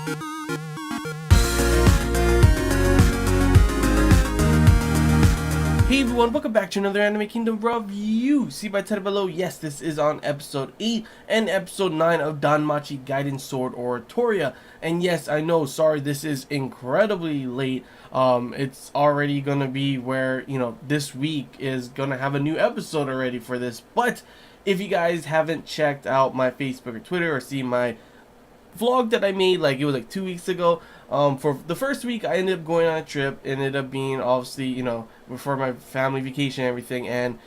Hey everyone, welcome back to another Anime Kingdom review. See by title below, yes, this is on episode 8 and episode 9 of DanMachi Gaiden Sword Oratoria. And yes, I know, sorry, this is incredibly late. It's already gonna be where, this week is gonna have a new episode already for this. But if you guys haven't checked out my Facebook or Twitter or seen my vlog that I made, it was 2 weeks ago, for the first week I ended up going on a trip. It ended up being obviously, for my family vacation and everything, and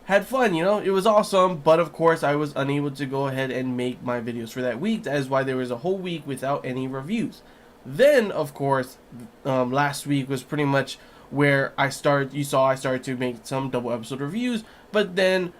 had fun, it was awesome. But of course I was unable to go ahead and make my videos for that week. That is why there was a whole week without any reviews. Then of course last week was pretty much where I started to make some double episode reviews, but then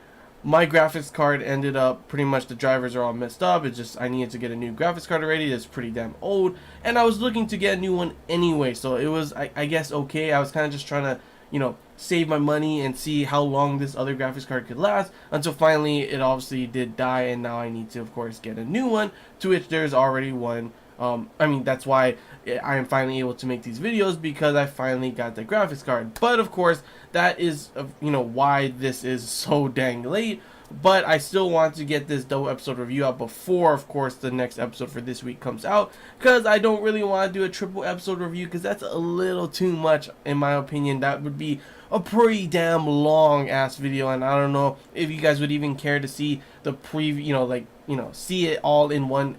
my graphics card ended up, pretty much the drivers are all messed up. It's just I needed to get a new graphics card already. It's pretty damn old, and I was looking to get a new one anyway, so it was I guess okay. I was kind of just trying to save my money and see how long this other graphics card could last, until finally it obviously did die, and now I need to of course get a new one, to which there's already one. That's why I am finally able to make these videos, because I finally got the graphics card. But of course that is why this is so dang late. But I still want to get this double episode review out before of course the next episode for this week comes out, because I don't really want to do a triple episode review, because that's a little too much in my opinion. That would be a pretty damn long ass video, and I don't know if you guys would even care to see the preview, see it all in one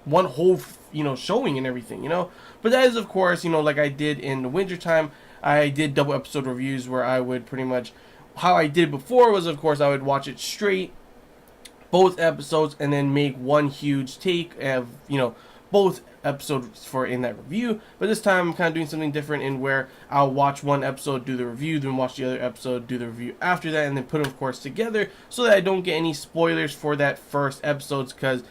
one whole showing and everything, but that is of course like I did in the winter time. I did double episode reviews where I would pretty much, how I did before was of course I would watch it straight, both episodes, and then make one huge take of both episodes for in that review. But this time I'm kind of doing something different, in where I'll watch one episode, do the review, then watch the other episode, do the review after that, and then put them of course together, so that I don't get any spoilers for that first episodes. Because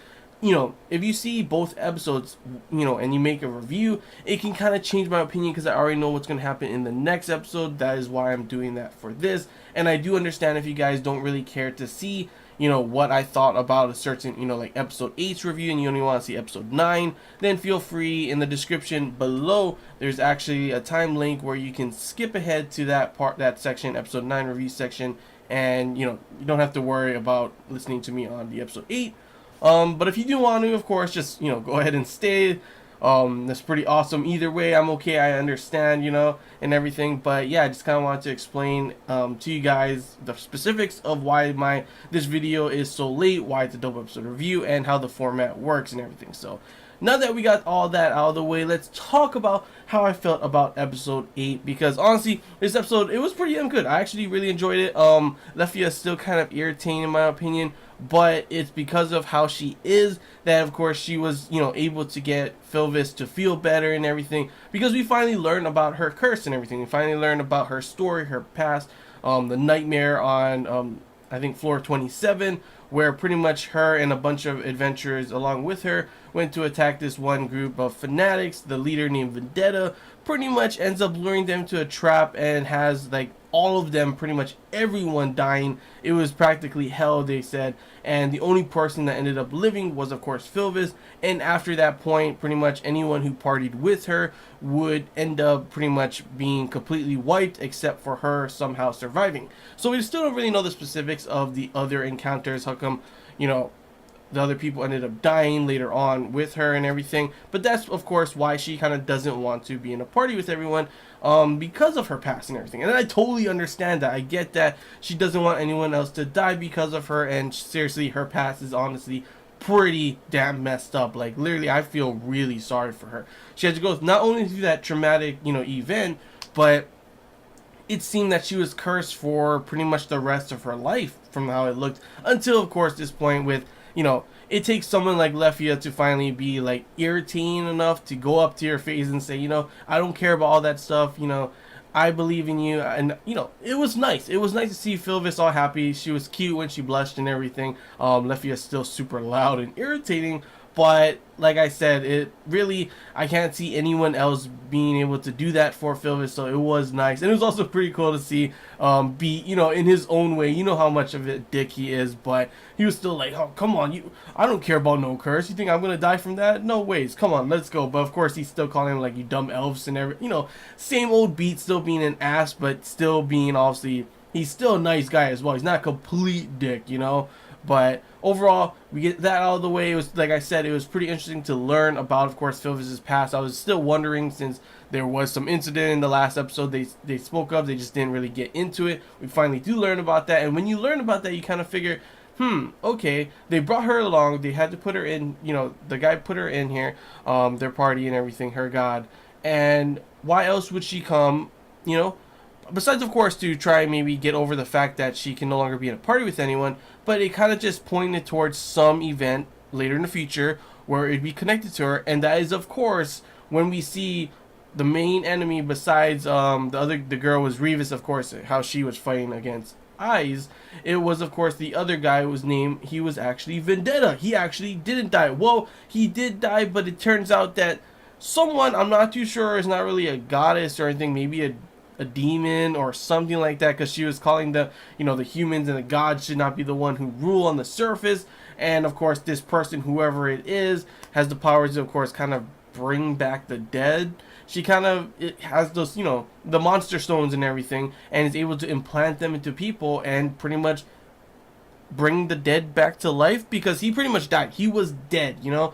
if you see both episodes, and you make a review, it can kind of change my opinion, because I already know what's going to happen in the next episode. That is why I'm doing that for this. And I do understand if you guys don't really care to see, what I thought about a certain, like episode 8's review, and you only want to see episode 9, then feel free, in the description below, there's actually a time link where you can skip ahead to that section, episode 9 review section, and, you don't have to worry about listening to me on the episode 8. But if you do want to, of course, just, go ahead and stay. That's pretty awesome. Either way, I'm okay. I understand, and everything. But yeah, I just kind of wanted to explain to you guys the specifics of why this video is so late, why it's a double episode review, and how the format works and everything. So now that we got all that out of the way, let's talk about how I felt about episode 8, because honestly, this episode, it was pretty damn good. I actually really enjoyed it. Lefiya is still kind of irritating in my opinion, but it's because of how she is that of course she was able to get Filvis to feel better and everything, because we finally learned about her curse and everything. We finally learned about her story, her past, the nightmare on I think floor 27, where pretty much her and a bunch of adventurers along with her went to attack this one group of fanatics. The leader, named Vendetta, pretty much ends up luring them to a trap, and has all of them, pretty much everyone, dying. It was practically hell, they said, and the only person that ended up living was of course Filvis. And after that point, pretty much anyone who partied with her would end up pretty much being completely wiped, except for her somehow surviving. So we still don't really know the specifics of the other encounters, how come the other people ended up dying later on with her and everything. But that's of course why she kind of doesn't want to be in a party with everyone, because of her past and everything. And I totally understand that. I get that she doesn't want anyone else to die because of her, and seriously, her past is honestly pretty damn messed up. Literally, I feel really sorry for her. She had to go not only through that traumatic event, but it seemed that she was cursed for pretty much the rest of her life, from how it looked, until of course this point with it takes someone like Lefiya to finally be irritating enough to go up to your face and say, I don't care about all that stuff, I believe in you. And it was nice. It was nice to see Filvis all happy. She was cute when she blushed and everything. Lefiya's still super loud and irritating, But like I said, it really, I can't see anyone else being able to do that for Philvis, so it was nice. And it was also pretty cool to see be, you know, in his own way. You know how much of a dick he is, but he was still like, oh, come on, I don't care about no curse. You think I'm gonna die from that? No ways. Come on, let's go. But of course, he's still calling him like, you dumb elves and every, you know, same old beat, still being an ass, but still being obviously, he's still a nice guy as well. He's not a complete dick, you know. But overall, we get that out of the way. It was, like I said, it was pretty interesting to learn about, of course, Philvis's past. I was still wondering, since there was some incident in the last episode they spoke of, they just didn't really get into it. We finally do learn about that, and when you learn about that, you kind of figure, okay, they brought her along, they had to put her in, you know, the guy put her in here, their party and everything, her god, and why else would she come, you know? Besides, of course, to try and maybe get over the fact that she can no longer be in a party with anyone, but it kind of just pointed towards some event later in the future where it'd be connected to her, and that is, of course, when we see the main enemy besides the girl was Revis, of course, how she was fighting against Eyes. It was, of course, the other guy whose name, he was actually Vendetta. He actually didn't die. Well, he did die, but it turns out that someone, I'm not too sure, is not really a goddess or anything, maybe a demon or something like that, because she was calling the, you know, the humans and the gods should not be the one who rule on the surface. And of course, this person, whoever it is, has the powers to, of course, kind of bring back the dead. She kind of, it has those, you know, the monster stones and everything, and is able to implant them into people and pretty much bring the dead back to life, because he pretty much died. He was dead, you know.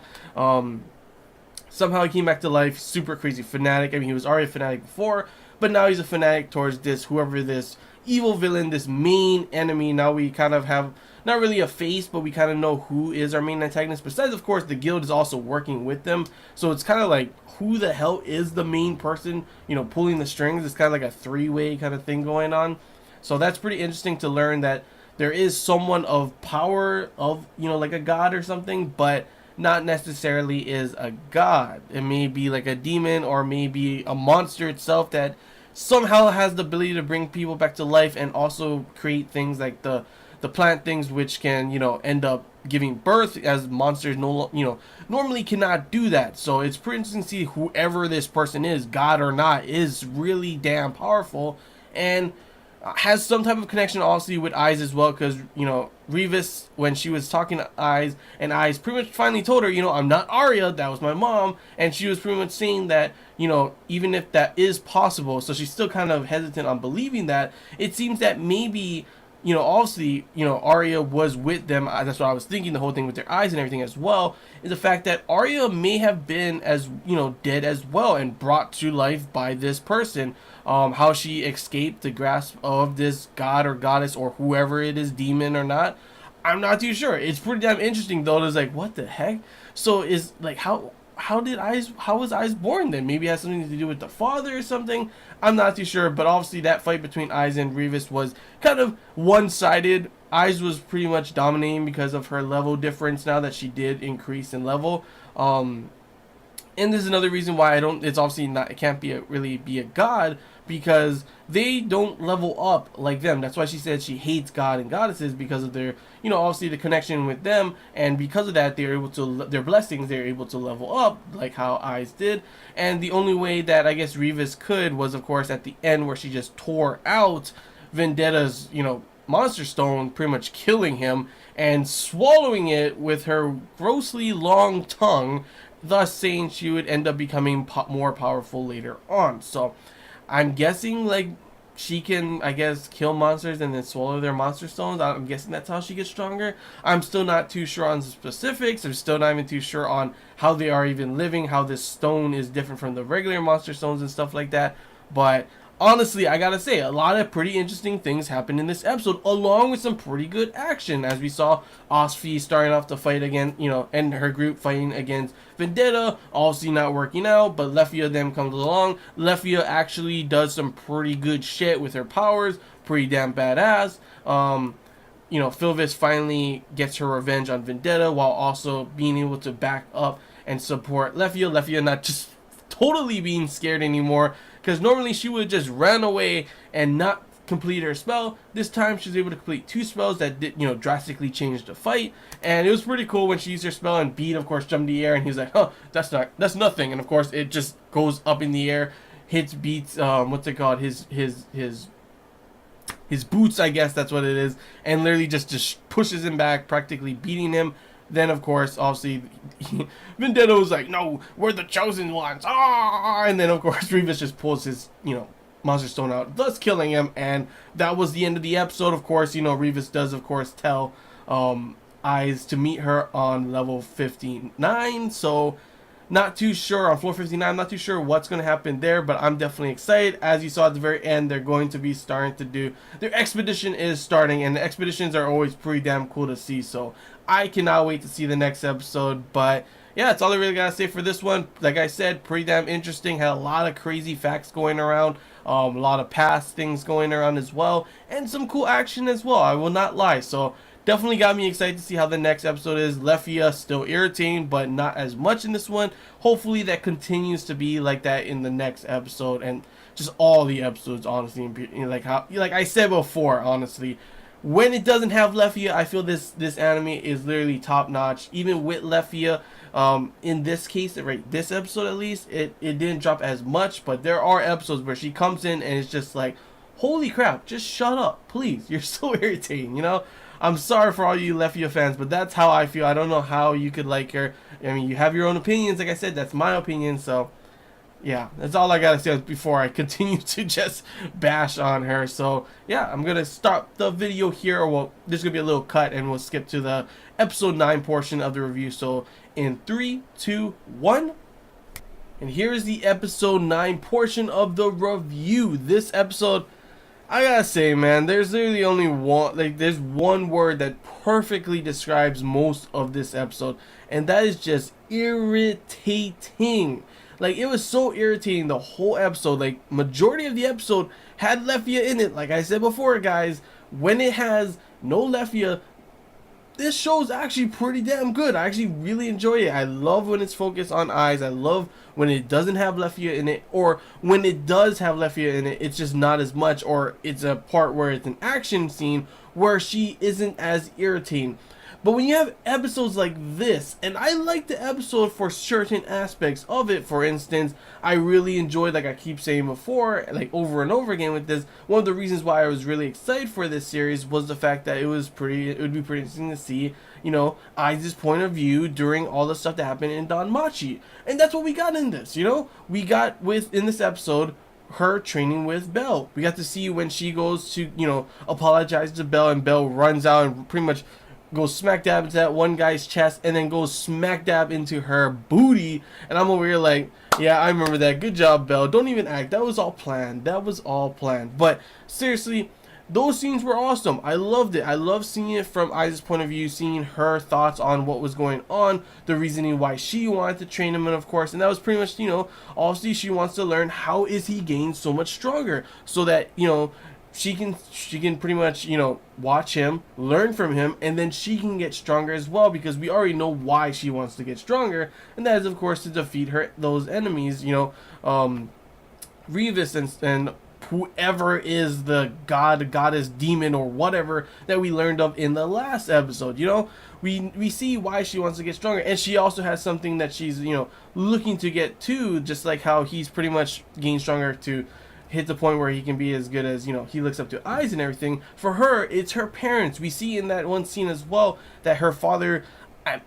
Somehow he came back to life. Super crazy fanatic. I mean, he was already a fanatic before, but now he's a fanatic towards this, whoever this evil villain, this main enemy. Now we kind of have, not really a face, but we kind of know who is our main antagonist. Besides, of course, the guild is also working with them. So it's kind of like, who the hell is the main person, you know, pulling the strings? It's kind of like a three-way kind of thing going on. So that's pretty interesting to learn that there is someone of power, of, you know, like a god or something, but not necessarily is a god. It may be like a demon or maybe a monster itself that somehow has the ability to bring people back to life and also create things like the plant things, which can, you know, end up giving birth, as monsters normally cannot do that. So it's pretty interesting to see whoever this person is, god or not, is really damn powerful and has some type of connection obviously with Eyes as well, because, you know, Revis, when she was talking to Eyes, and Eyes pretty much finally told her, you know, I'm not Arya, that was my mom, and she was pretty much saying that, you know, even if that is possible, so she's still kind of hesitant on believing that. It seems that maybe, you know, obviously, you know, Arya was with them. That's what I was thinking, the whole thing with their eyes and everything as well, is the fact that Arya may have been, as, you know, dead as well and brought to life by this person. How she escaped the grasp of this god or goddess or whoever it is, demon or not, I'm not too sure. It's pretty damn interesting though. It's like, what the heck? So is like, how was Eyes born then? Maybe it has something to do with the father or something. I'm not too sure, but obviously that fight between Eyes and Revis was kind of one-sided. Eyes was pretty much dominating because of her level difference now that she did increase in level. And there's another reason why it's obviously not, it can't be really be a god, because they don't level up like them. That's why she said she hates God and goddesses, because of their, you know, obviously the connection with them, and because of that, they're able to, their blessings, they're able to level up like how Eyes did. And the only way that I guess Revis could was, of course, at the end where she just tore out Vendetta's, you know, monster stone, pretty much killing him and swallowing it with her grossly long tongue, thus saying she would end up becoming more powerful later on. So I'm guessing like she can, I guess, kill monsters and then swallow their monster stones. I'm guessing that's how she gets stronger. I'm still not too sure on the specifics. I'm still not even too sure on how they are even living, how this stone is different from the regular monster stones and stuff like that. But honestly, I gotta say, a lot of pretty interesting things happened in this episode, along with some pretty good action, as we saw Osfi starting off the fight again, you know, and her group fighting against Vendetta, obviously not working out, but Lefiya then comes along. Lefiya actually does some pretty good shit with her powers, pretty damn badass. You know, Philvis finally gets her revenge on Vendetta while also being able to back up and support Lefiya. Lefiya not just totally being scared anymore, because normally she would just run away and not completed her spell. This time she was able to complete 2 spells that did, drastically change the fight. And it was pretty cool when she used her spell and Beat, of course, jumped in the air, and he was like, "Huh, that's nothing." And of course, it just goes up in the air, hits Beat's what's it called, his boots, I guess that's what it is, and literally just pushes him back, practically beating him. Then, of course, obviously, Vendetta was like, "No, we're the chosen ones!" Ah! And then, of course, Revis just pulls his, Monster Stone out, thus killing him. And that was the end of the episode. Of course, Revis does, of course, tell Eyes to meet her on level 59. So, not too sure on floor 59. I'm not too sure what's going to happen there, but I'm definitely excited. As you saw at the very end, they're going to be starting to do, their expedition is starting, and the expeditions are always pretty damn cool to see. So I cannot wait to see the next episode. But yeah, that's all I really gotta say for this one. Like I said, pretty damn interesting. Had a lot of crazy facts going around, a lot of past things going around as well, and some cool action as well, I will not lie. So definitely got me excited to see how the next episode is. Lefiya still irritating, but not as much in this one. Hopefully that continues to be like that in the next episode, and just all the episodes, honestly. Like I said before, honestly, when it doesn't have Lefiya, I feel this anime is literally top notch. Even with Lefiya, in this case, right, this episode at least, it didn't drop as much, but there are episodes where she comes in and it's just like, holy crap, just shut up, please. You're so irritating, I'm sorry for all you Lefiya fans, but that's how I feel. I don't know how you could like her. I mean, you have your own opinions. Like I said, that's my opinion. So, yeah, that's all I gotta say before I continue to just bash on her. So, yeah, I'm gonna stop the video here. Well, there's gonna be a little cut, and we'll skip to the episode 9 portion of the review. So, in 3, 2, 1. And here's the episode 9 portion of the review. This episode, I gotta say, man, there's literally only one, there's one word that perfectly describes most of this episode, and that is just irritating. Like, it was so irritating the whole episode. Like, majority of the episode had Lefiya in it. Like I said before, guys, when it has no Lefiya, this show's actually pretty damn good. I actually really enjoy it. I love when it's focused on Eyes. I love when it doesn't have Lefiya in it, or when it does have Lefiya in it, it's just not as much, or it's a part where it's an action scene where she isn't as irritating. But when you have episodes like this, and I like the episode for certain aspects of it. For instance, I really enjoyed, like I keep saying before, like over and over again with this, one of the reasons why I was really excited for this series was the fact that it would be pretty interesting to see, Ai's point of view during all the stuff that happened in DanMachi. And that's what we got in this, We got in this episode, her training with Belle. We got to see when she goes to, apologize to Belle, and Belle runs out and pretty much goes smack dab into that one guy's chest, and then goes smack dab into her booty. And I'm over here like, yeah, I remember that. Good job, Belle. Don't even act. That was all planned. That was all planned. But seriously, those scenes were awesome. I loved it. I loved seeing it from Ai's point of view, seeing her thoughts on what was going on, the reasoning why she wanted to train him, and of course, and that was pretty much, obviously she wants to learn how is he getting so much stronger, so that, she can pretty much, watch him, learn from him, and then she can get stronger as well, because we already know why she wants to get stronger, and that is, of course, to defeat those enemies, Revis and whoever is the goddess, demon, or whatever that we learned of in the last episode. We see why she wants to get stronger, and she also has something that she's, looking to get to, just like how he's pretty much getting stronger to hit the point where he can be as good as, he looks up to Eyes and everything. For her, it's her parents. We see in that one scene as well that her father,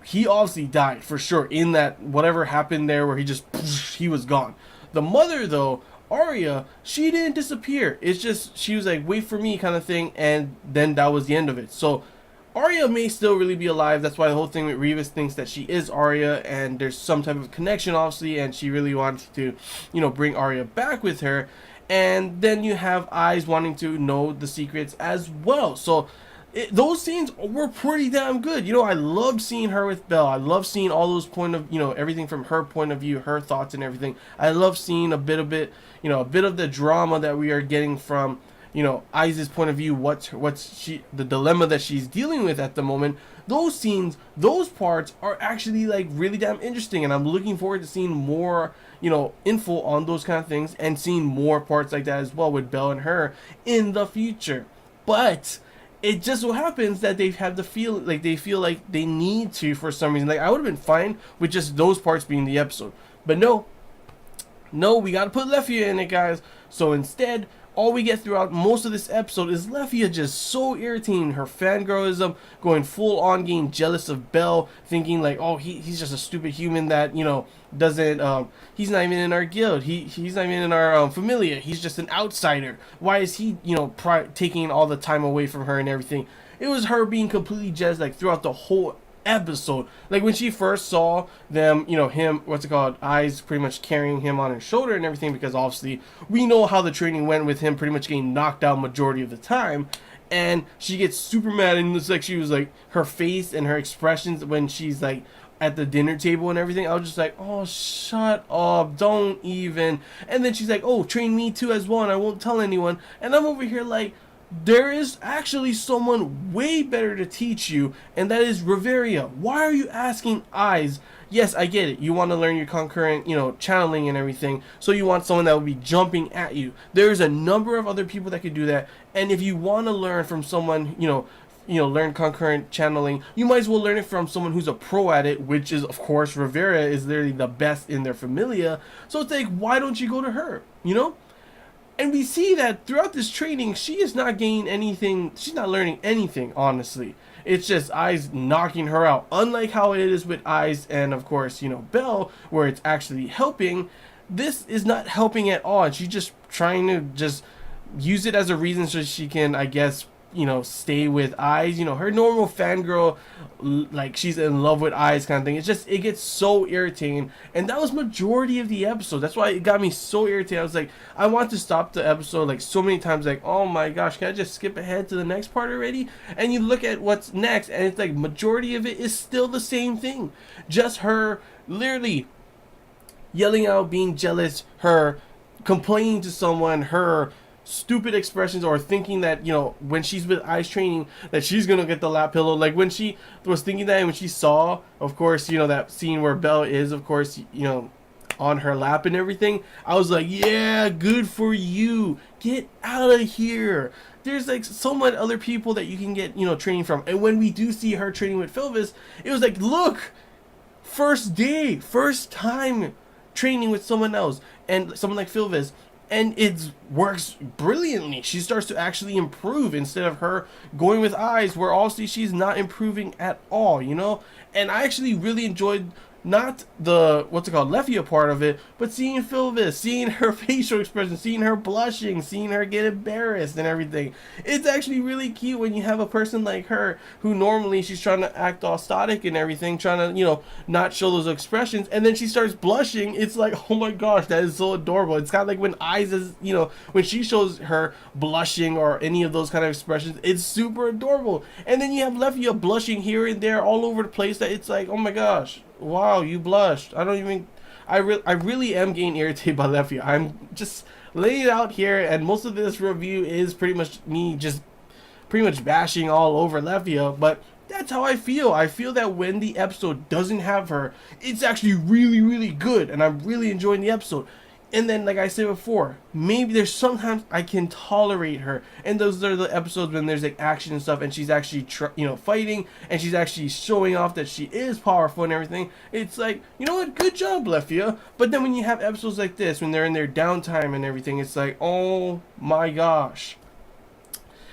he obviously died for sure in that whatever happened there where he was gone. The mother, though, Arya, she didn't disappear. It's just she was like, wait for me kind of thing, and then that was the end of it. So Arya may still really be alive. That's why the whole thing with Revis thinks that she is Arya, and there's some type of connection, obviously, and she really wants to, bring Arya back with her. And then you have Eyes wanting to know the secrets as well. So those scenes were pretty damn good. I loved seeing her with Belle. I love seeing all those everything from her point of view, her thoughts and everything. I love seeing a bit of the drama that we are getting from, Eyes' point of view, the dilemma that she's dealing with at the moment. those scenes, those parts are actually like really damn interesting, and I'm looking forward to seeing more, you know, info on those kind of things and seeing more parts like that as well with Belle and her in the future. But it just so happens that they've had the feel like they feel like they need to for some reason. Like I would have been fine with just those parts being the episode, but no, we gotta put Lefiya in it, guys. So instead, all we get throughout most of this episode is Lefiya just so irritating. Her fangirlism, going full on, getting jealous of Belle, thinking like, oh, he's just a stupid human that, you know, doesn't, he's not even in our guild. He's not even in our familia. He's just an outsider. Why is he, you know, taking all the time away from her and everything? It was her being completely jealous, like throughout the whole episode. Like when she first saw them, you know, him, what's it called, Eyes pretty much carrying him on her shoulder and everything, because obviously we know how the training went with him pretty much getting knocked out majority of the time. And she gets super mad, and it's like she was like, her face and her expressions when she's like at the dinner table and everything, I was just like, oh, shut up, don't even. And then she's like, oh, train me too as well, and I won't tell anyone. And I'm over here like, there is actually someone way better to teach you, and that is Riveria. Why are you asking Eyes? Yes, I get it. You want to learn your concurrent, you know, channeling and everything, so you want someone that will be jumping at you. There's a number of other people that could do that, and if you want to learn from someone, you know, learn concurrent channeling, you might as well learn it from someone who's a pro at it, which is, of course, Riveria is literally the best in their familia. So it's like, why don't you go to her, you know? And we see that throughout this training, she is not gaining anything. She's not learning anything, honestly. It's just Eyes knocking her out. Unlike how it is with Eyes and, of course, you know, Belle, where it's actually helping, this is not helping at all. And she's just trying to just use it as a reason so she can, I guess, you know, stay with Eyes. You know, her normal fangirl, like she's in love with Eyes kind of thing. It's just, it gets so irritating, and that was majority of the episode. That's why it got me so irritated. I was like, I want to stop the episode like so many times, like, oh my gosh, can I just skip ahead to the next part already? And you look at what's next, and it's like majority of it is still the same thing, just her literally yelling out, being jealous, her complaining to someone, her stupid expressions, or thinking that, you know, when she's with Eyes training that she's gonna get the lap pillow. Like when she was thinking that, and when she saw, of course, you know, that scene where Belle is, of course, you know, on her lap and everything, I was like, yeah, good for you, get out of here. There's like so many other people that you can get, you know, training from. And when we do see her training with Philvis, it was like, look, first day, first time training with someone else, and someone like Philvis, and it works brilliantly. She starts to actually improve instead of her going with Eyes, where obviously she's not improving at all, you know? And I actually really enjoyed not the, what's it called, Lefiya part of it, but seeing Philvis, seeing her facial expression, seeing her blushing, seeing her get embarrassed and everything. It's actually really cute when you have a person like her who normally she's trying to act all static and everything, trying to, you know, not show those expressions, and then she starts blushing. It's like, oh my gosh, that is so adorable. It's kind of like when Eyes is, you know, when she shows her blushing or any of those kind of expressions, it's super adorable. And then you have Lefiya blushing here and there all over the place, that it's like, oh my gosh, wow, you blushed. I don't even, I really am getting irritated by Lefiya. I'm just laying it out here, and most of this review is pretty much me just pretty much bashing all over Lefiya, but that's how I feel. I feel that when the episode doesn't have her, it's actually really, really good, and I'm really enjoying the episode. And then, like I said before, maybe there's sometimes I can tolerate her, and those are the episodes when there's like action and stuff, and she's actually you know, fighting, and she's actually showing off that she is powerful and everything. It's like, you know what, good job, Lefiya. But then when you have episodes like this, when they're in their downtime and everything, it's like, oh my gosh,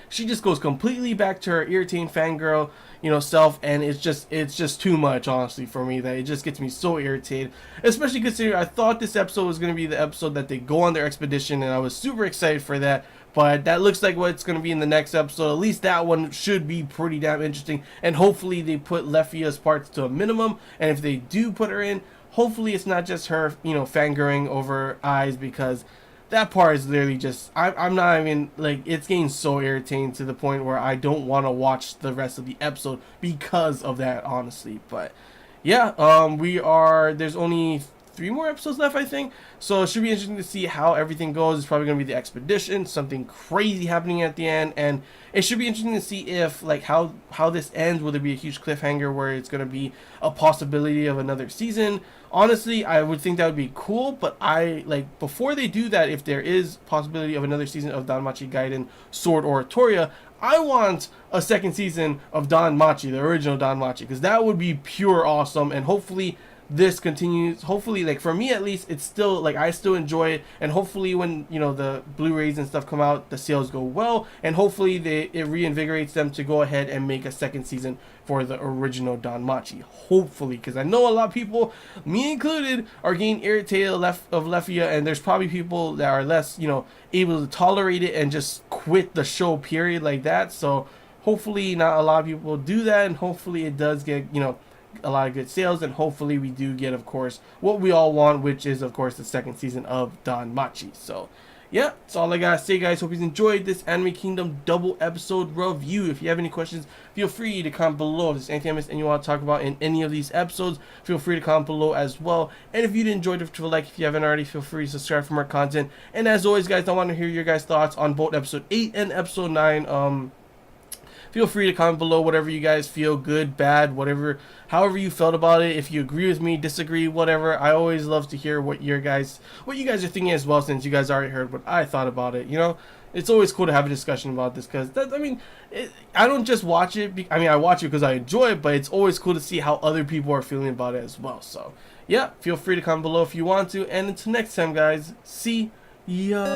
she just goes completely back to her irritating fangirl, you know, self, and it's just too much, honestly, for me, that it just gets me so irritated, especially considering I thought this episode was going to be the episode that they go on their expedition, and I was super excited for that. But that looks like what it's going to be in the next episode. At least that one should be pretty damn interesting, and hopefully they put Lefia's parts to a minimum, and if they do put her in, hopefully it's not just her, you know, fangirling over Eyes, because that part is literally just, I'm not even, like, it's getting so irritating to the point where I don't want to watch the rest of the episode because of that, honestly. But yeah, there's only 3 more episodes left, I think. So it should be interesting to see how everything goes. It's probably going to be the expedition, something crazy happening at the end, and it should be interesting to see if, like, how this ends. Will there be a huge cliffhanger where it's going to be a possibility of another season? Honestly, I would think that would be cool, but before they do that, if there is possibility of another season of DanMachi Gaiden Sword Oratoria, I want a second season of DanMachi, the original DanMachi, because that would be pure awesome. And hopefully this continues. Hopefully, like, for me at least, it's still, like, I still enjoy it, and hopefully when, you know, the Blu-rays and stuff come out, the sales go well, and hopefully it reinvigorates them to go ahead and make a second season for the original DanMachi. Hopefully, because I know a lot of people, me included, are getting irritated of Lefiya, and there's probably people that are less, you know, able to tolerate it and just quit the show, period, like that. So hopefully not a lot of people do that, and hopefully it does get, you know, a lot of good sales, and hopefully we do get, of course, what we all want, which is, of course, the second season of DanMachi. So yeah, that's all I gotta say, guys. Hope you enjoyed this Anime Kingdom double episode review. If you have any questions, feel free to comment below. If there's anything I missed and you want to talk about in any of these episodes, feel free to comment below as well. And if you did enjoy, don't forget to like. If you haven't already, feel free to subscribe for more content. And as always, guys, I want to hear your guys' thoughts on both episode 8 and episode 9. Feel free to comment below whatever you guys feel, good, bad, whatever, however you felt about it. If you agree with me, disagree, whatever. I always love to hear what you guys are thinking as well, since you guys already heard what I thought about it. You know, it's always cool to have a discussion about this, because I don't just watch it. I watch it because I enjoy it, but it's always cool to see how other people are feeling about it as well. So yeah, feel free to comment below if you want to. And until next time, guys, see ya.